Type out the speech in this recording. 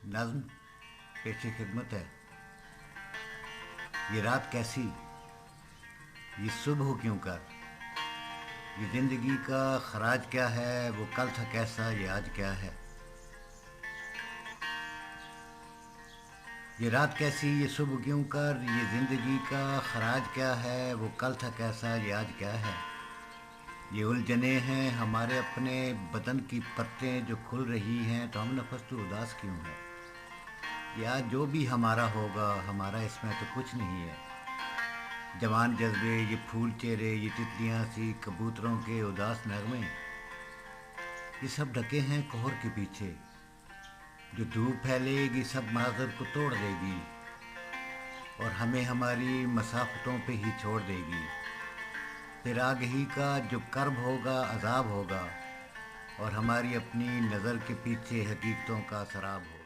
नज़्म पेश खिदमत है। ये रात कैसी, ये सुबह क्यों कर, ये ज़िंदगी का खराज क्या है, वो कल था कैसा ये आज क्या है। ये रात कैसी, ये सुबह क्यों कर, ये ज़िंदगी का खराज क्या है, वो कल था कैसा ये आज क्या है। ये उलझने हैं हमारे अपने बदन की परतें जो खुल रही हैं, तो हम नफस तो उदास क्यों है। ये आज जो भी हमारा होगा, हमारा इसमें तो कुछ नहीं है। जवान जज्बे, ये फूल चेहरे, ये तितलियाँ सी, कबूतरों के उदास नगमे, ये सब ढके हैं कोहर के पीछे। जो धूप फैलेगी सब मंजर को तोड़ देगी और हमें हमारी मसाफतों पे ही छोड़ देगी। फिर आगही का जो कर्ब होगा अजाब होगा और हमारी अपनी नज़र के पीछे हकीकतों का सराब होगा।